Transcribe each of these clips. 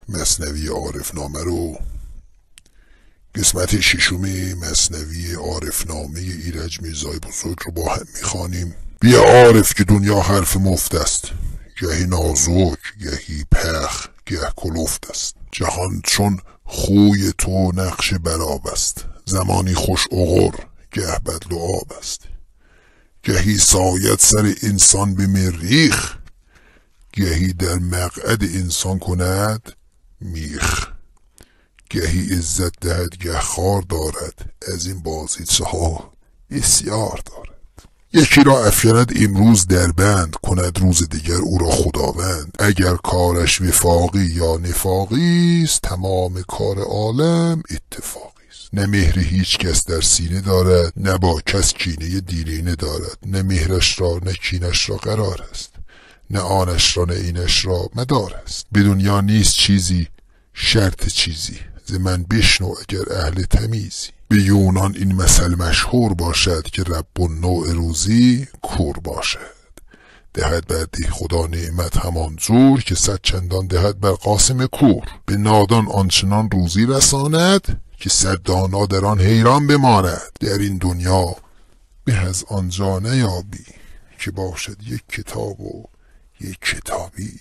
مثنوی عارفنامه رو، قسمت ششم مثنوی عارفنامه ایرج میرزای بزرگ رو با هم میخوانیم. بیا عارف که دنیا حرف مفت است، گهی نازک گهی پخ گه کلفت است. جهان چون خوی تو نقش براب است، زمانی خوش عقر گه بدل و آب است. گهی ساید سر انسان به مریخ، گهی در مقعد انسان کند میخ. گهی عزت دهد گه خار دارد، از این بازیچه ها بسیار دارد. یکی را افکند امروز در بند، کند روز دیگر او را خداوند. اگر کارش وفاقی یا نفاقی است، تمام کار عالم اتفاقی است. نه مهر هیچ کس در سینه دارد، نه با کس کینه دیرینه دارد. نه مهرش را نه کینش را قرار است، نه آنش را نه اینش را مدار است. به دنیا نیست چیزی شرط چیزی، ز من بشنو اگر اهل تمیزی. به یونان این مثل مشهور باشد، که رب النوع روزی کور باشد. دهد بر ده خدا نعمت همان جور، که 100 چندان دهد بر قاسم کور. به نادان آنچنان روزی رساند، که 100 دانا در آن حیران بماند. در این دنیا به از آنجا نیابی، که باشد یک کتاب و یک کتابی.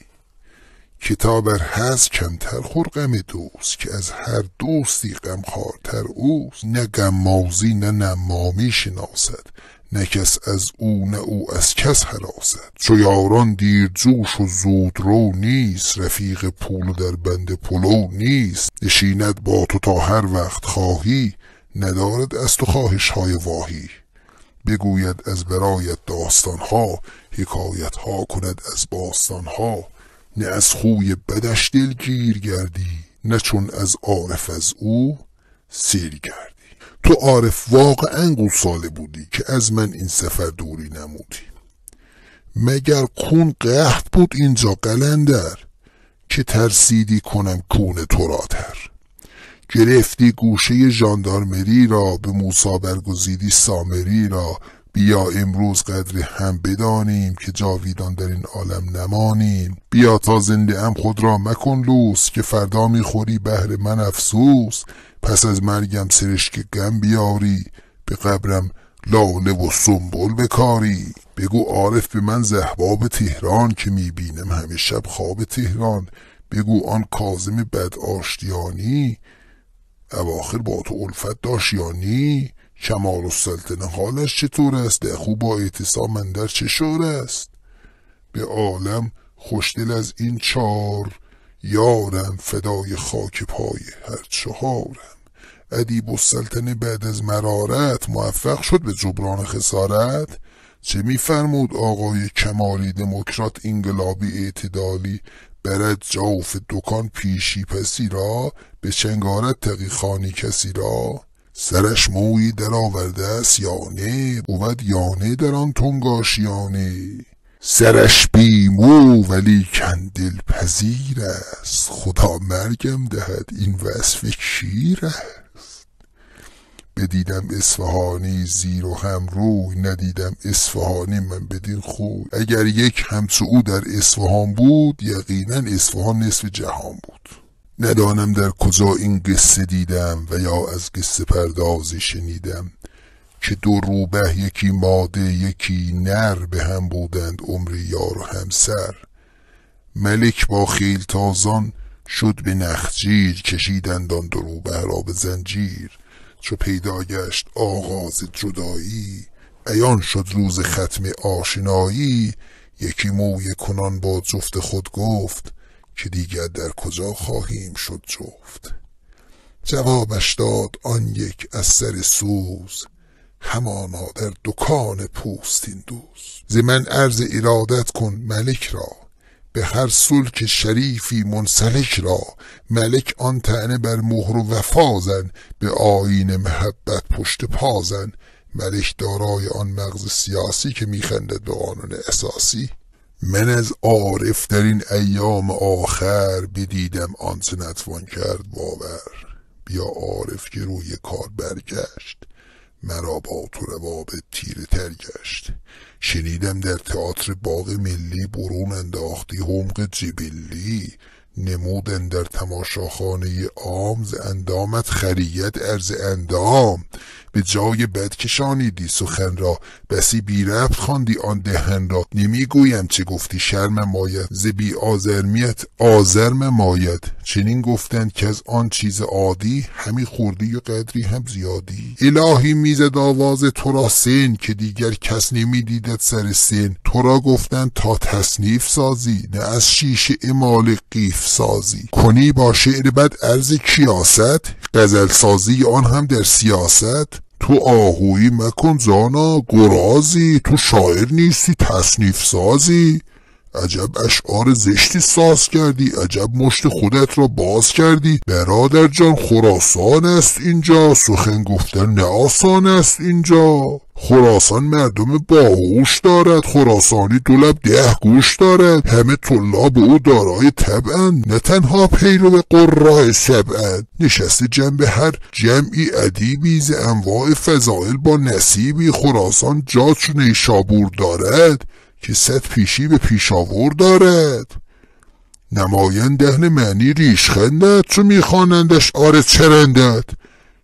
کتاب ار هست کمتر خور غم دوست، که از هر دوستی غمخوارتر اوست. نه غمازی نه نمامی شناسد، نه کس از او نه او از کس هراسد. چو یاران دیر جوش و زود رو نیست، رفیق پول در بند پلو نیست. نشیند با تو تا هر وقت خواهی، ندارد از تو خواهش های واهی. بگوید از برایت داستان ها، حکایت ها کند از باستان ها. نه از خوی بدش دلگیر گردی، نه چون از عارف از او سیر گردی. تو عارف واقعا گوساله بودی، که از من این سفر دوری نمودی. مگر کون قحط بود اینجا قلندر، که ترسیدی کنم کون تو را تر. گرفتی گوشه ژاندارمری را، به موسی برگزیدی سامری را. بیا امروز قدر هم بدانیم، که جاویدان در این عالم نمانیم. بیا تا زنده ام خود را مکن لوس، که فردا میخوری بهر من افسوس. پس از مرگم سرشک غم بیاری، به قبرم لاله و سنبل بکاری. بگو عارف به من ز احباب تهران، که میبینم همه شب خواب تهران. بگو آن کاظم بد آشتیانی، اواخر با تو الفت داشت یا نی؟ کمال السلطنه حالش چطور است؟ دخو با اعتصام من در چه شور است؟ به عالم خوشدل از این چار یارم، فدای خاک پای هر چهارم. ادیب السلطنه بعد از مرارت، موفق شد به جبران خسارت. چه میفرمود آقای کمالی دموکرات انقلابی اعتدالی؟ برد جوف دکان پیشی پسی را، به چنگارت تقی خانی کسی را. سرش مویی در آورده است یانه، بود یانه در آن تنگاشیانه. سرش بیمو ولی کندل پذیر است، خدا مرگم دهد این وصف کیر است. بدیدم اصفهانی زیر و هم روی، ندیدم اصفهانی من بدین خوی. اگر یک همچو او در اصفهان بود، یقینا اصفهان نصف جهان بود. ندانم در کجا این قصه دیدم، و یا از قصه پردازی شنیدم. که دو روبه یکی ماده یکی نر، به هم بودند عمری یار و همسر. ملک با خیلتازان شد به نخجیر، کشیدند آن دو روبه را به زنجیر. چو پیدا گشت آغاز جدایی، عیان شد روز ختم آشنایی. یکی مویه کنان با جفت خود گفت، که دیگر در کجا خواهیم شد جفت. جوابش داد آن یک از سر سوز، همانا در دکان پوستین دوز. ز من عرض ارادت کن ملک را، به هر سلک شریفی منسلک را. ملک آن طعنه بر مهر و وفا زن، به آیین محبت پشت پا زن. ملک دارای آن مغز سیاسی، که میخندد به قانون اساسی. من از عارف در این ایام آخر، بدیدم آنچه نتوان کرد باور. بیا عارف که روی کار برگشت، مرا با تو روابط تیره تر گشت. شنیدم در تئاتر باغ ملی، برون انداختی حمق جبلی. نمودن در تماشاخانه عام ز اندامت خریت ارز اندام. به جای بد کشانیدی سخن را بسی بی ربط خواندی آن دهن را. نمیگویم چه گفتی شرم ماید ز بی آزرمیت آزرم ماید. چنین گفتند که از آن چیز عادی همی خوردی و قدری هم زیادی. الهی میزد آواز تو را سن که دیگر کس نمیدیدت سر سن. تو را گفتند تا تصنیف سازی نه از شیشه امال قیف سازی. کنی با شعر بد عرض کیاست غزل سازی آن هم در سیاست. تو آهویی مکن زانا گرازی تو شاعر نیستی تصنیف سازی. عجب اشعار زشتی ساز کردی عجب مشت خودت را باز کردی. برادر جان خراسان است اینجا سخن گفتن نه آسان است اینجا. خراسان مردم باهوش دارد خراسانی دو لب 10 گوش دارد. همه طلاب او دارای طبعند نه تنها پیرو قراء سبعند. نشسته جنب هر جمعی ادیبی ز انواع فضائل با نصیبی. خراسان جات چو نیشابور دارد که 100 پیشی به پیشاور دارد. نمایان دهن معنی ریش خندد چو میخوانندش آر چرندد.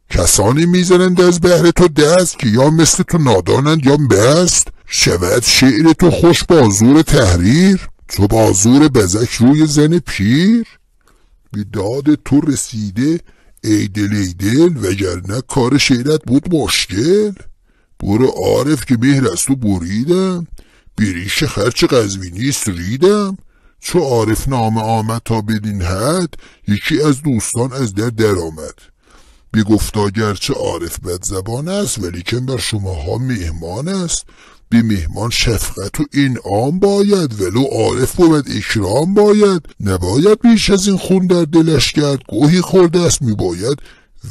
کسانی میزنند از بهر تو دست که یا مثل تو نادانند یا مست. شود شعر تو خوش با زور تحریر تو با زور بزک روی زن پیر. به داد تو رسیده ای دل ای دل وگرنه کار شعرت بود مشکل. برو عارف که مهر از تو بریدم بریش خرچ قزوینیست ریدم. چو عارف نامه آمد تا بدین حد یکی از دوستان از در آمد. بگفتا گرچه عارف بد زبان است ولیکن بر شماها مهمان است. به مهمان شفقت و انعام باید ولو عارف بود اکرام باید. نباید بیش از این خون در دلش کرد گوهی خورده است میباید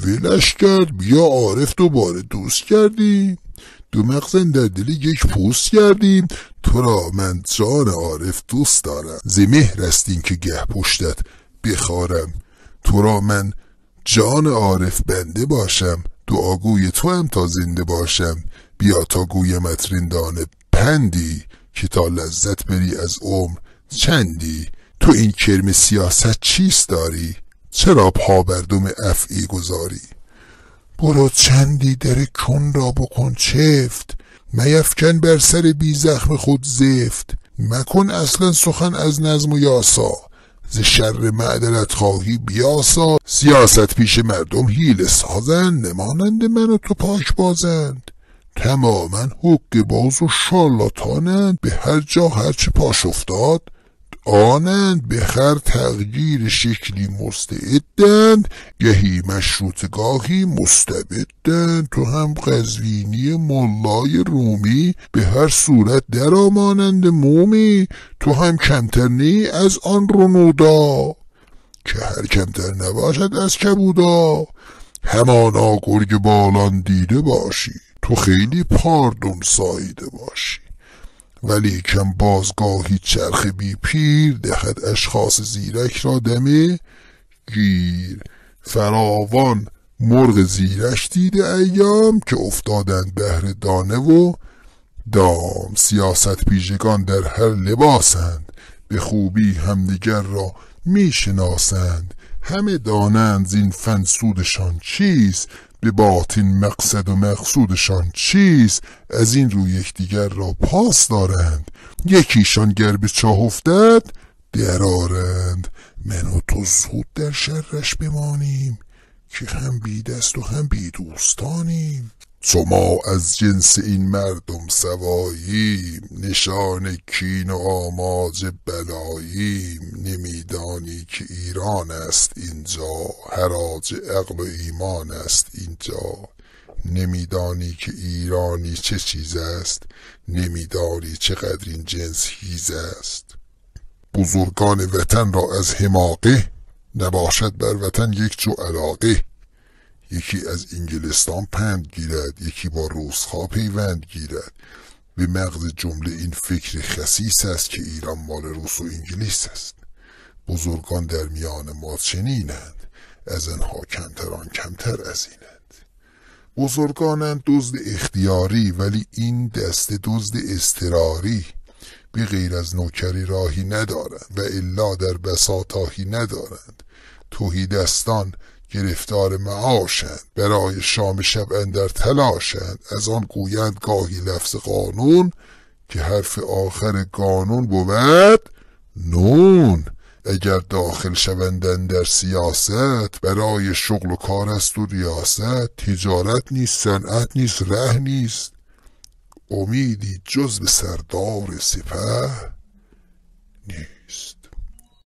ولش کرد. بیا عارف دوباره دوست کردیم دو مغزن در دل یک پوست کردیم. تو را من جان عارف دوست دارم ز مهر است این که گه پشتت بخارم. تو را من جان عارف بنده باشم دعاگوی تو هم تا زنده باشم. بیا تا گویمت رندانه پندی که تا لذت بری از عمر چندی. تو این کرم سیاست چیست داری چرا پا بر دم افعی گذاری. برو چندی در کن را بکن چفت میفکن بر سر بی زخم خود زفت. مکن اصلا سخن از نظم و یاسا ز شر معدلت خواهی بیاسا. سیاست پیش مردم حیله سازند نمانند من و تو پاک بازند. تماما حق باز و شارلاتانند به هر جا هرچه پاش افتاد آنند. به هر تغییر شکلی مستعدند گهی مشروط گاهی مستبدند. تو هم قزوینی ملای رومی به هر صورت در آمانند مومی. تو هم کمتر نی از آن رنودا که هر کمتر نباشد از کبودا. همانا گرگ بالان دیده باشی تو خیلی پاردون ساییده باشی. ولیکن بازگاهی چرخ بی پیر دهد اشخاص زیرک را دمه گیر. فراوان مرغ زیرک دیده ایام که افتادند بهر دانه و دام. سیاست پیشگان در هر لباسند به خوبی همدیگر را میشناسند. همه دانند زین فن سودشان چیست به باطن مقصد و مقصودشان چیست. از این رو یکدیگر را پاس دارند یکیشان گر به چاه افتد درارند. من و تو زود در شرش بمانیم که هم بی دست و هم بی دوستانیم. چو ما از جنس این مردم سواییم نشان کین و آماج بلاییم. نمیدانی که ایران است اینجا حراج عقل و ایمان است اینجا. نمیدانی که ایرانی چه چیز است نمیدانی چقدر این جنس هیز است. بزرگان وطن را از حماقه نباشد بر وطن یک جو علاقه. یکی از انگلستان پند گیرد یکی با روسها پیوند گیرد. به مغز جمله این فکر خسیس است که ایران مال روس و انگلیس است. بزرگان در میان ما چنینند از آنها کمتران کمتر از اینند. بزرگانند دزد اختیاری ولی این دست دزد اضطراری. بی غیر از نوکری راهی ندارند و الا در بساطاهی ندارند. تهیدستان گرفتار معاشند، برای شام شب اندر تلاشند. از آن گویند گاهی لفظ قانون، که حرف آخر قانون بود نون. اگر داخل شوندن در سیاست، برای شغل و کار است و ریاست. تجارت نیست، صنعت نیست، ره نیست، امیدی جز به سردار سپه نیست.